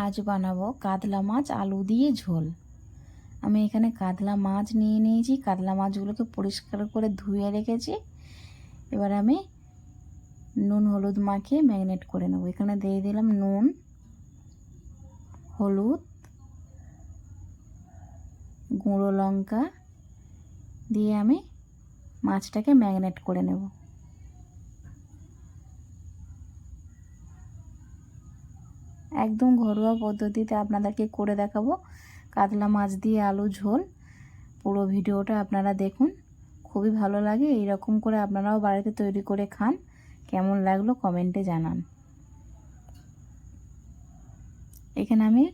আজ বানাবো কাতলা মাছ আলু দিয়ে ঝোল। আমি এখানে কাতলা মাছ নিয়ে নিয়েছি। কাতলা মাছগুলোকে পরিষ্কার করে ধুয়ে রেখেছি। এবার আমি নুন হলুদ মাখিয়ে ম্যারিনেট করে নেব। এখানে দিয়ে দিলাম নুন, হলুদ, গুঁড়ো লঙ্কা দিয়ে আমি মাছটাকে ম্যারিনেট করে নেব। একদম ঘরোয়া পদ্ধতিতে আপনাদেরকে করে দেখাবো কাতলা মাছ দিয়ে আলু ঝোল। পুরো ভিডিওটা আপনারা দেখুন, খুবই ভালো লাগে। এইরকম করে আপনারাও বাড়িতে তৈরি করে খান। কেমন লাগলো কমেন্টে জানান। এখানে আমি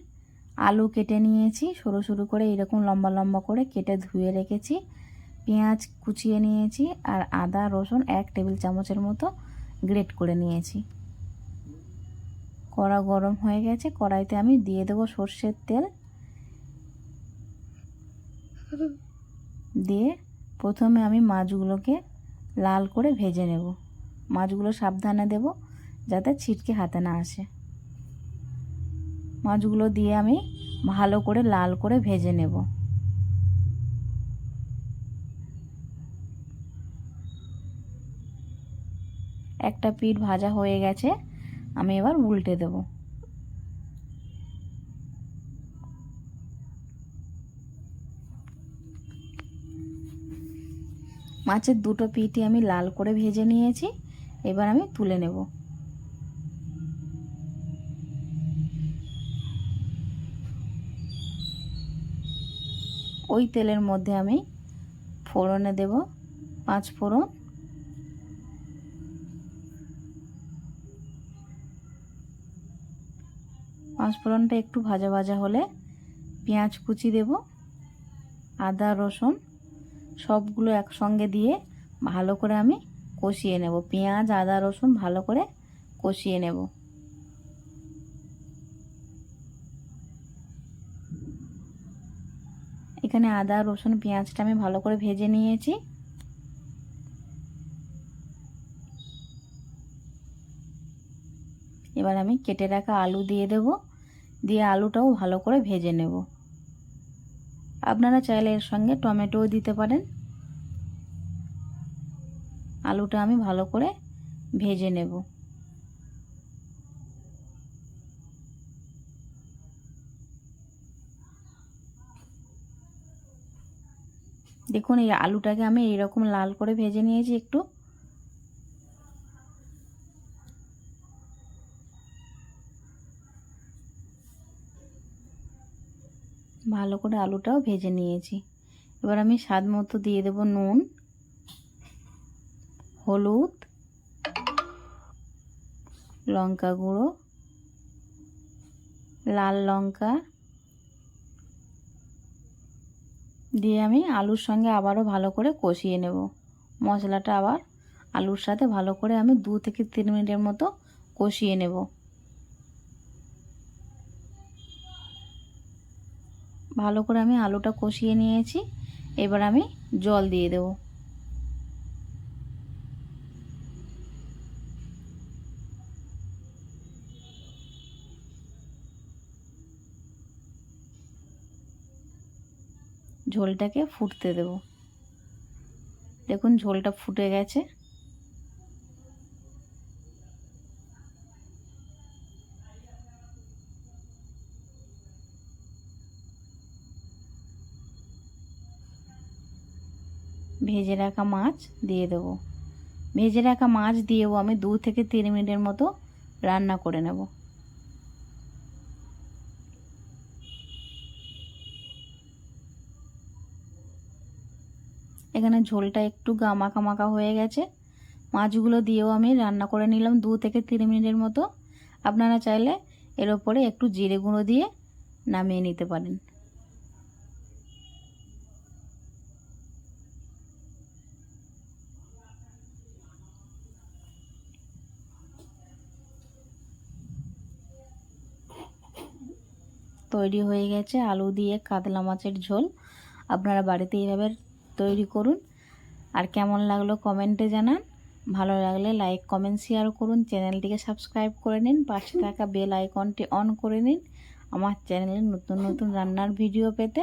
আলু কেটে নিয়েছি, সরু সরু করে এরকম লম্বা লম্বা করে কেটে ধুয়ে রেখেছি। পেঁয়াজ কুচিয়ে নিয়েছি আর আদা রসুন 1 টেবিল চামচের মতো গ্রেট করে নিয়েছি। কড়া গরম হয়ে গেছে, কড়াইতে আমি দিয়ে দেবো সর্ষের তেল। দিয়ে প্রথমে আমি মাছগুলোকে লাল করে ভেজে নেব। মাছগুলো সাবধানে দেব যাতে ছিটকে হাতে না আসে। মাছগুলো দিয়ে আমি ভালো করে লাল করে ভেজে নেব। একটা পিঠ ভাজা হয়ে গেছে, আমি এবার উল্টে দেব। মাছের দুটো পিঠই আমি লাল করে ভেজে নিয়েছি। এবার আমি তুলে নেব। ওই তেলের মধ্যে আমি ফোড়নে দেব 5 ফোড়ন, পাঁচফোড়নটা একটু ভাজা ভাজা হলে পেঁয়াজ কুচি দেব, আদা রসুন সবগুলো একসঙ্গে দিয়ে ভালো করে আমি কষিয়ে নেব। পেঁয়াজ আদা রসুন ভালো করে কষিয়ে নেব। এখানে আদা রসুন পেঁয়াজটা আমি ভালো করে ভেজে নিয়েছি। এবার আমি কেটে রাখা আলু দিয়ে দেব, দিয়ে আলুটাও ভালো করে ভেজে নেব। আপনারা চাইলে এর সঙ্গে টমেটোও দিতে পারেন। আলুটা আমি ভালো করে ভেজে নেব। দেখুন এই আলুটাকে আমি এইরকম লাল করে ভেজে নিয়েছি। একটু ভালো করে আলুটাও ভেজে নিয়েছি। এবার আমি স্বাদ মতো দিয়ে দেব নুন, হলুদ, লঙ্কা গুঁড়ো, লাল লঙ্কা দিয়ে আমি আলুর সঙ্গে আবারও ভালো করে কষিয়ে নেব। মশলাটা আবার আলুর সাথে ভালো করে আমি 2 থেকে 3 মিনিটের মতো কষিয়ে নেব। ভালো করে আমি আলুটা কষিয়ে নিয়েছি। এবার আমি জল দিয়ে দেব। ঝোলটাকে ফুটতে দেব। দেখুন ঝোলটা ফুটে গেছে। ভেজে রাখা মাছ দিয়ে দেব। ভেজে রাখা মাছ দিয়েও আমি 2 থেকে 3 মিনিটের মতো রান্না করে নেব। এখানে ঝোলটা একটু মাখা মাখা হয়ে গেছে। মাছগুলো দিয়েও আমি রান্না করে নিলাম 2 থেকে 3 মিনিটের মতো। আপনারা চাইলে এর ওপরে একটু জিরে গুঁড়ো দিয়ে নামিয়ে নিতে পারেন। তৈরি হয়ে গেছে আলু দিয়ে কাতলা মাছের ঝোল। আপনারা বাড়িতে এইভাবে তৈরি করুন। আর কেমন লাগলো কমেন্টে জানান। ভালো লাগলে লাইক কমেন্ট শেয়ার করুন। চ্যানেলটিকে সাবস্ক্রাইব করে নিন। পাশে থাকা বেল আইকনটি অন করে নিন। আমার চ্যানেলে নতুন নতুন রান্নার ভিডিও পেতে